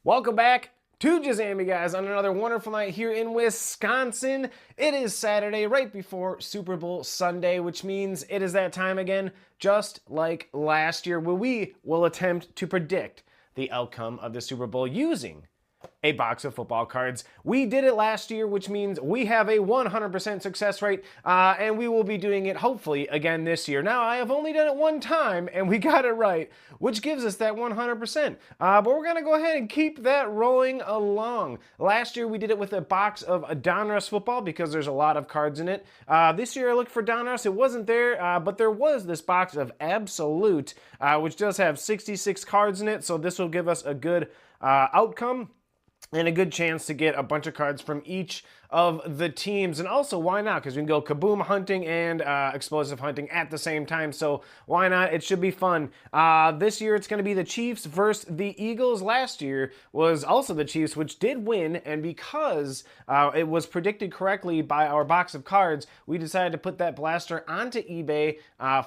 Welcome back to Jazamby, guys, on another wonderful night here in Wisconsin. It is Saturday, right before Super Bowl Sunday, which means it is that time again, just like last year, where we will attempt to predict the outcome of the Super Bowl using a box of football cards. We did it last year, which means we have a 100% success rate, and we will be doing it hopefully again this year. Now, I have only done it one time, and we got it right, which gives us that 100%. But we're going to go ahead and keep that rolling along. Last year, we did it with a box of Donruss football because there's a lot of cards in it. This year, I looked for Donruss. It wasn't there, but there was this box of Absolute, which does have 66 cards in it, so this will give us a good outcome and a good chance to get a bunch of cards from each of the teams. And also, why not? Because we can go kaboom hunting and explosive hunting at the same time. So why not? It should be fun. This year, it's going to be the Chiefs versus the Eagles. Last year was also the Chiefs, which did win. And because it was predicted correctly by our box of cards, we decided to put that blaster onto eBay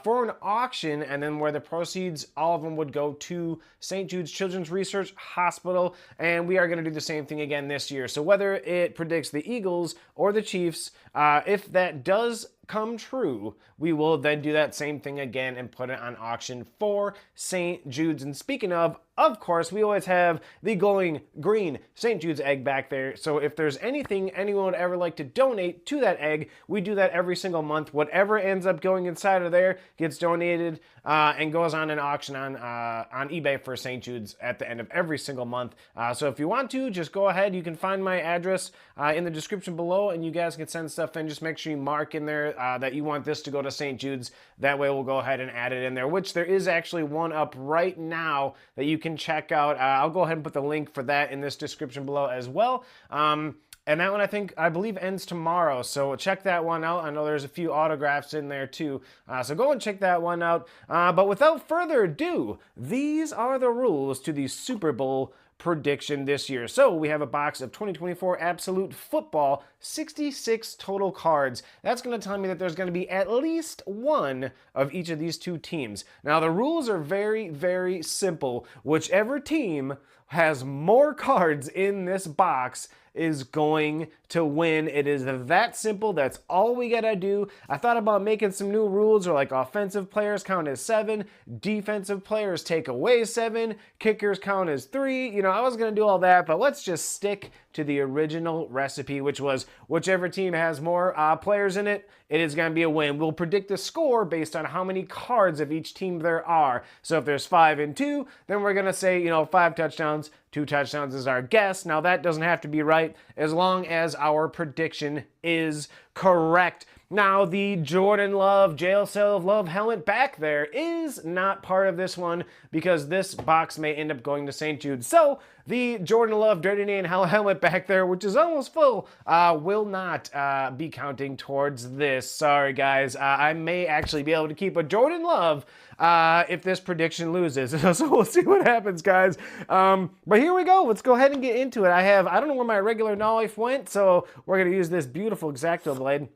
for an auction. And then where the proceeds, all of them would go to St. Jude's Children's Research Hospital. And we are going to do the same thing again this year. So whether it predicts the Eagles or the Chiefs, if that does come true, we will then do that same thing again and put it on auction for St. Jude's. And speaking of course, we always have the glowing green St. Jude's egg back there. So if there's anything anyone would ever like to donate to that egg, we do that every single month. Whatever ends up going inside of there gets donated and goes on an auction on eBay for St. Jude's at the end of every single month. So if you want to, just go ahead. You can find my address in the description below, and you guys can send stuff in. Just make sure you mark in there that you want this to go to St. Jude's. That way we'll go ahead and add it in there, which there is actually one up right now that you can check out. I'll go ahead and put the link for that in this description below as well. And that one I believe ends tomorrow, so check that one out. I know there's a few autographs in there too, so go and check that one out. But without further ado, these are the rules to the Super Bowl prediction this year. So we have a box of 2024 Absolute Football, 66 total cards. That's going to tell me that there's going to be at least one of each of these two teams. Now the rules are very, very simple. Whichever team has more cards in this box is going to win. It is that simple. That's all we gotta do. I thought about making some new rules, or like offensive players count as 7, defensive players take away 7, kickers count as 3. You know, I was gonna do all that, but let's just stick to the original recipe, which was whichever team has more players in it, it is gonna be a win. We'll predict the score based on how many cards of each team there are. So if there's 5 and 2, then we're gonna say, 5 touchdowns, 2 touchdowns is our guess. Now that doesn't have to be right as long as our prediction is correct. Now the Jordan Love jail cell of love helmet back there is not part of this one because this box may end up going to St. Jude. So the Jordan Love Dirty Name helmet back there, which is almost full, will not be counting towards this. Sorry guys, I may actually be able to keep a Jordan Love if this prediction loses. So we'll see what happens, guys. But here we go. Let's go ahead and get into it. I don't know where my regular knife went, so we're going to use this beautiful X-Acto blade.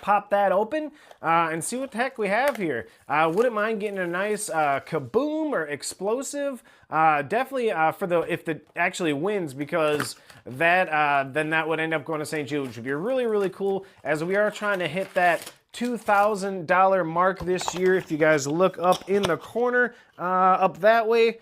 Pop that open and see what the heck we have here. Wouldn't mind getting a nice kaboom or explosive. Definitely if the actually wins, because that then that would end up going to St. Jude, which would be really, really cool, as we are trying to hit that $2,000 mark this year. If you guys look up in the corner, up that way,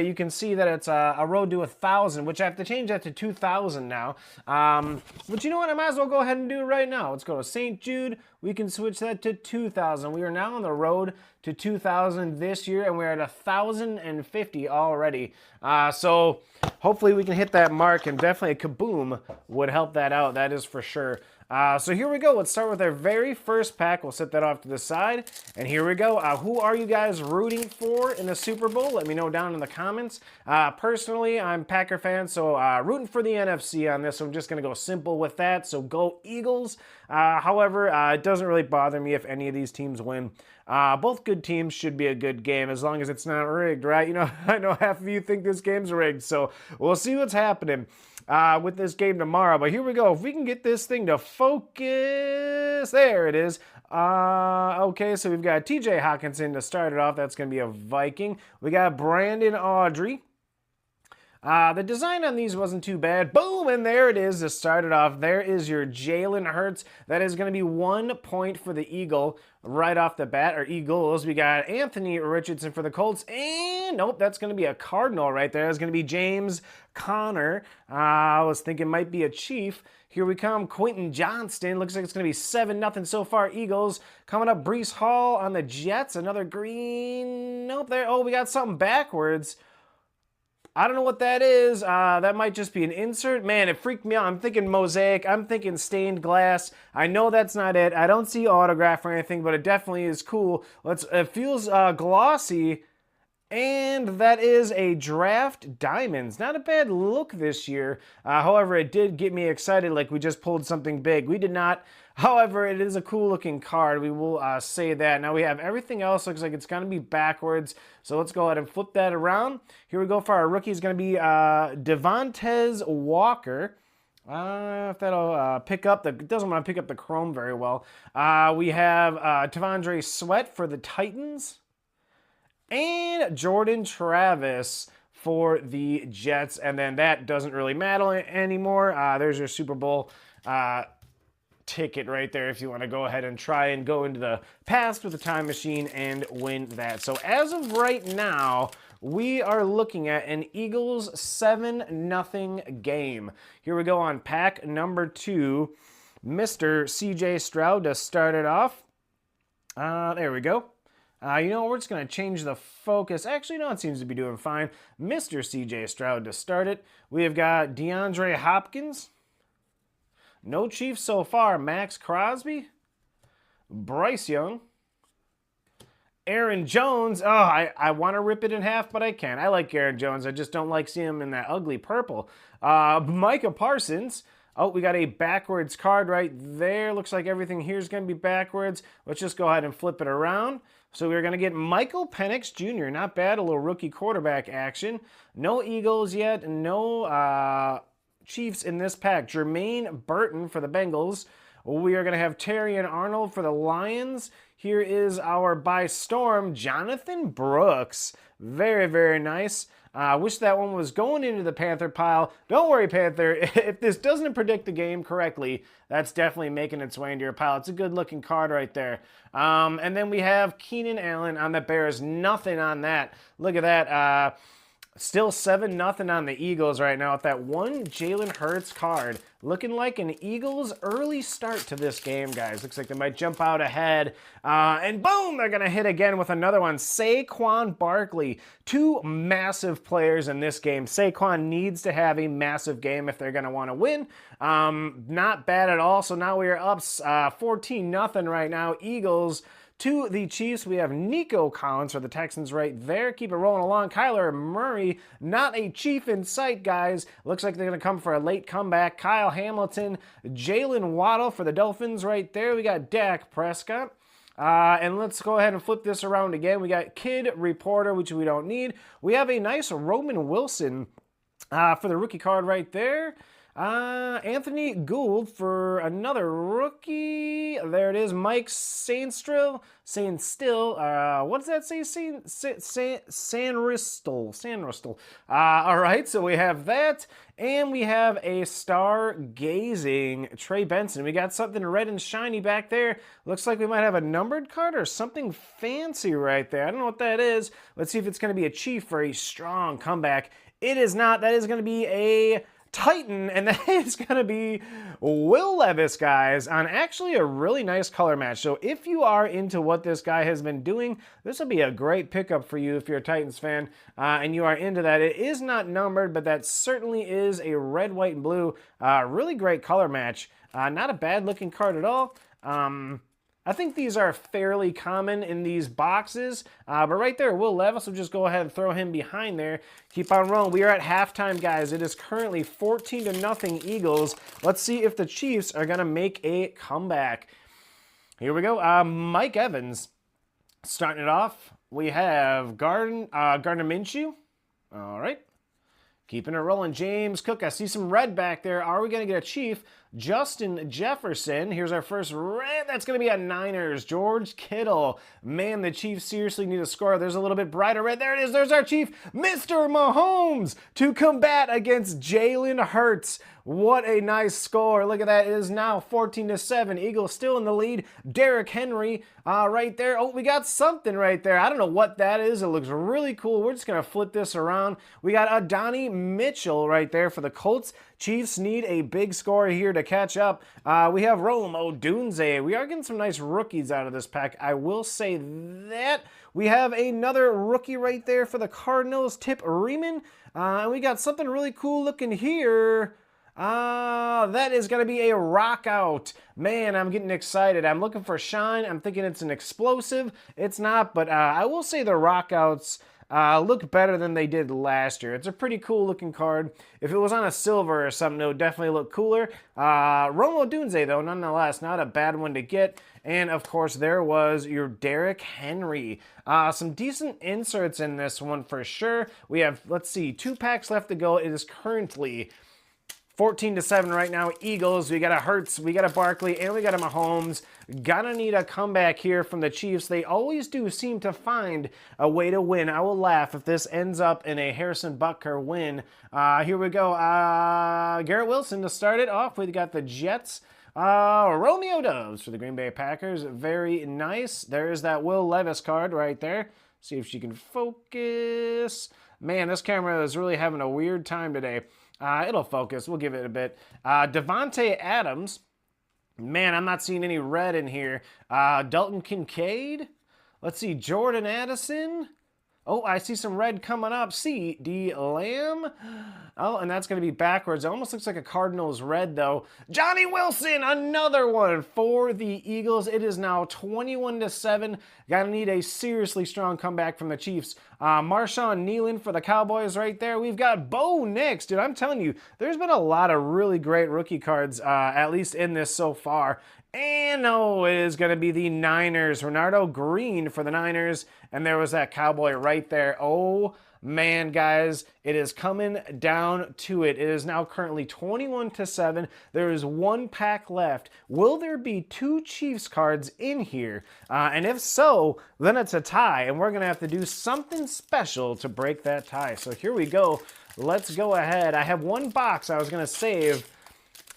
you can see that it's a road to 1,000, which I have to change that to 2,000 now. But you know what? I might as well go ahead and do it right now. Let's go to St. Jude. We can switch that to 2,000. We are now on the road to 2,000 this year, and we're at 1,050 already. So hopefully we can hit that mark, and definitely a kaboom would help that out. That is for sure. So here we go. Let's start with our very first pack. We'll set that off to the side. And here we go. Who are you guys rooting for in the Super Bowl? Let me know down in the comments. Personally, I'm Packer fan, so rooting for the NFC on this. So I'm just going to go simple with that. So go Eagles. However, it doesn't really bother me if any of these teams win. Both good teams should be a good game as long as it's not rigged, right? I know half of you think this game's rigged, so we'll see what's happening with this game tomorrow. But here we go. If we can get this thing to focus, there it is. Okay, so we've got TJ Hawkinson to start it off. That's going to be a Viking. We got Brandon Audrey. The design on these wasn't too bad. Boom, and there it is to start it off. There is your Jalen Hurts. That is going to be 1 point for the Eagle right off the bat, or Eagles. We got Anthony Richardson for the Colts, and nope, that's going to be a Cardinal right there. That's going to be James Conner. I was thinking might be a Chief. Here we come, Quentin Johnston. Looks like it's going to be 7-0 so far, Eagles. Coming up, Breece Hall on the Jets. Another green. Nope, there. Oh, we got something backwards. I don't know what that is. That might just be an insert. Man, it freaked me out. I'm thinking mosaic. I'm thinking stained glass. I know that's not it. I don't see autograph or anything, but it definitely is cool. It feels glossy. And that is a Draft Diamonds. Not a bad look this year. However, it did get me excited like we just pulled something big. We did not. However, it is a cool looking card. We will say that. Now we have everything else. Looks like it's going to be backwards. So let's go ahead and flip that around. Here we go for our rookie. It's going to be Devontae Walker. If that'll pick up it doesn't want to pick up the chrome very well. We have T'Vondre Sweat for the Titans. And Jordan Travis for the Jets. And then that doesn't really matter anymore. There's your Super Bowl ticket right there if you want to go ahead and try and go into the past with a time machine and win that. So as of right now, we are looking at an Eagles 7-0 game. Here we go on pack number 2. Mr. CJ Stroud to start it off. There we go. You know, we're just going to change the focus. Actually, no, it seems to be doing fine. Mr. C.J. Stroud to start it. We have got DeAndre Hopkins. No Chiefs so far. Max Crosby. Bryce Young. Aaron Jones. Oh, I want to rip it in half, but I can't. I like Aaron Jones. I just don't like seeing him in that ugly purple. Micah Parsons. Oh, we got a backwards card right there. Looks like everything here is going to be backwards. Let's just go ahead and flip it around. So we're going to get Michael Penix Jr. Not bad, a little rookie quarterback action. No Eagles yet, no Chiefs in this pack. Jermaine Burton for the Bengals. We are going to have Terry and Arnold for the Lions. Here is our by storm, Jonathan Brooks. Very, very nice. I wish that one was going into the Panther pile. Don't worry, Panther. If this doesn't predict the game correctly, that's definitely making its way into your pile. It's a good-looking card right there. And then we have Keenan Allen on the Bears. Nothing on that. Look at that. Still 7-0 on the Eagles right now with that one Jalen Hurts card. Looking like an Eagles early start to this game, guys. Looks like they might jump out ahead. And boom, they're going to hit again with another one. Saquon Barkley. 2 massive players in this game. Saquon needs to have a massive game if they're going to want to win. Not bad at all. So now we are up 14-0 right now. Eagles. To the Chiefs, we have Nico Collins for the Texans right there. Keep it rolling along. Kyler Murray, not a Chief in sight, guys. Looks like they're going to come for a late comeback. Kyle Hamilton, Jalen Waddle for the Dolphins right there. We got Dak Prescott. And let's go ahead and flip this around again. We got Kid Reporter, which we don't need. We have a nice Roman Wilson for the rookie card right there. Anthony Gould for another rookie. There it is. Mike Sainstill. What does that say? Sanristel. All right, so we have that. And we have a stargazing Trey Benson. We got something red and shiny back there. Looks like we might have a numbered card or something fancy right there. I don't know what that is. Let's see if it's going to be a Chief for a strong comeback. It is not. That is going to be a Titan, and that is going to be Will Levis, guys, on actually a really nice color match. So if you are into what this guy has been doing, this will be a great pickup for you if you're a Titans fan and you are into that. It is not numbered, but that certainly is a red, white, and blue. Really great color match. Not a bad looking card at all. I think these are fairly common in these boxes, but right there, Will Levis, will just go ahead and throw him behind there. Keep on rolling. We are at halftime, guys. It is currently 14-0 Eagles. Let's see if the Chiefs are going to make a comeback. Here we go. Mike Evans starting it off. We have Gardner Minshew. All right. Keeping it rolling. James Cook. I see some red back there. Are we going to get a Chief? Justin Jefferson. Here's our first red. That's going to be a Niners. George Kittle. Man, the Chiefs seriously need a score. There's a little bit brighter red. There it is. There's our Chief, Mr. Mahomes, to combat against Jalen Hurts. What a nice score. Look at that. It is now 14-7. Eagles still in the lead. Derrick Henry right there. Oh, we got something right there. I don't know what that is. It looks really cool. We're just going to flip this around. We got Adonai Mitchell right there for the Colts. Chiefs need a big score here to catch up. We have Rome Odunze. We are getting some nice rookies out of this pack. I will say that. We have another rookie right there for the Cardinals, Tip Riemann. And we got something really cool looking here. That is going to be a rock out. Man, I'm getting excited. I'm looking for shine. I'm thinking it's an explosive. It's not, but I will say the rock outs look better than they did last year. It's a pretty cool looking card. If it was on a silver or something, it would definitely look cooler. Rome Odunze, though, nonetheless, not a bad one to get. And, of course, there was your Derrick Henry. Some decent inserts in this one for sure. We have, let's see, 2 packs left to go. It is currently 14-7 right now. Eagles, we got a Hurts, we got a Barkley, and we got a Mahomes. Gonna need a comeback here from the Chiefs. They always do seem to find a way to win. I will laugh if this ends up in a Harrison Butker win. Here we go. Garrett Wilson to start it off. We got the Jets. Romeo Doubs for the Green Bay Packers. Very nice. There's that Will Levis card right there. See if she can focus. Man, this camera is really having a weird time today. It'll focus. We'll give it a bit. Devontae Adams. Man, I'm not seeing any red in here. Dalton Kincaid. Let's see. Jordan Addison. Oh, I see some red coming up. C.D. Lamb. Oh, and that's going to be backwards. It almost looks like a Cardinals red, though. Johnny Wilson, another one for the Eagles. It is now 21-7. Got to need a seriously strong comeback from the Chiefs. Marshawn Nealon for the Cowboys right there. We've got Bo Nix. Dude, I'm telling you, there's been a lot of really great rookie cards, at least in this so far. And no, it is going to be the Niners. Renardo Green for the Niners. And there was that Cowboy right there. Oh, man, guys, it is coming down to it. It is now currently 21-7. There is 1 pack left. Will there be 2 Chiefs cards in here? And if so, then it's a tie. And we're going to have to do something special to break that tie. So here we go. Let's go ahead. I have 1 box I was going to save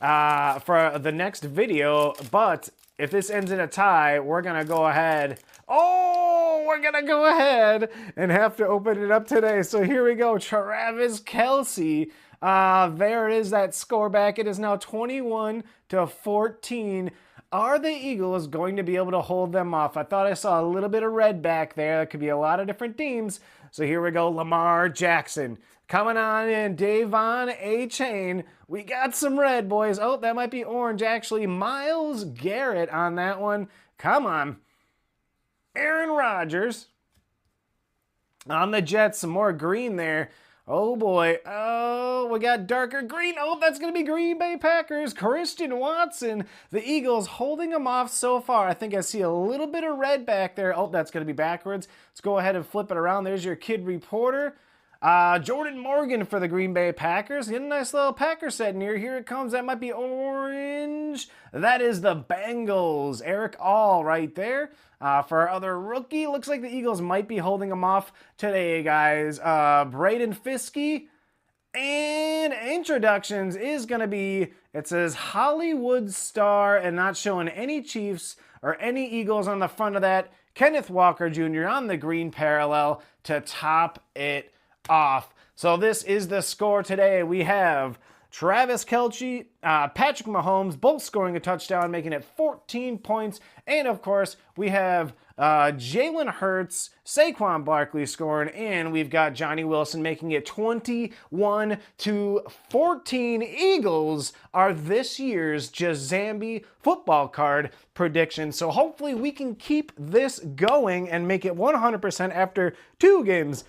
for the next video, but if this ends in a tie, we're gonna go ahead. Oh, we're gonna go ahead and have to open it up today. So here we go, Travis Kelce. There it is, that score back. It is now 21-14. Are the Eagles going to be able to hold them off? I thought I saw a little bit of red back there. That could be a lot of different teams. So here we go, Lamar Jackson. Coming on in, Davon A-Chain. We got some red, boys. Oh, that might be orange, actually. Myles Garrett on that one. Come on. Aaron Rodgers. On the Jets, some more green there. Oh, boy. Oh, we got darker green. Oh, that's going to be Green Bay Packers. Christian Watson. The Eagles holding them off so far. I think I see a little bit of red back there. Oh, that's going to be backwards. Let's go ahead and flip it around. There's your kid reporter. Jordan Morgan for the Green Bay Packers. Get a nice little Packer set in here. Here it comes. That might be orange. That is the Bengals. Eric All right there. For our other rookie, looks like the Eagles might be holding them off today, guys. Braden Fiske. And introductions is going to be, it says Hollywood Star and not showing any Chiefs or any Eagles on the front of that. Kenneth Walker Jr. on the green parallel to top it off. So this is the score today. We have Travis Kelce, Patrick Mahomes, both scoring a touchdown, making it 14 points. And of course, we have Jalen Hurts, Saquon Barkley scoring, and we've got Johnny Wilson making it 21-14. Eagles are this year's Jazamby football card predictions. So hopefully we can keep this going and make it 100% after 2 games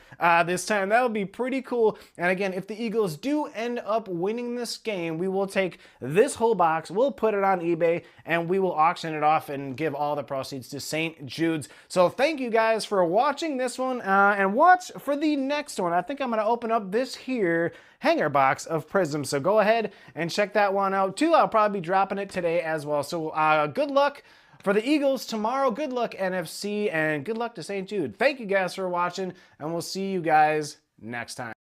this time. That would be pretty cool. And again, if the Eagles do end up winning this game, we will take this whole box, we'll put it on eBay, and we will auction it off and give all the proceeds to St. Jude's. So thank you guys for watching this one, and watch for the next one. I think I'm going to open up this here hanger box of Prisms. So go ahead and check that one out too. I'll probably be dropping it today as well. So good luck for the Eagles tomorrow. Good luck NFC, and good luck to St. Jude. Thank you guys for watching, and we'll see you guys next time.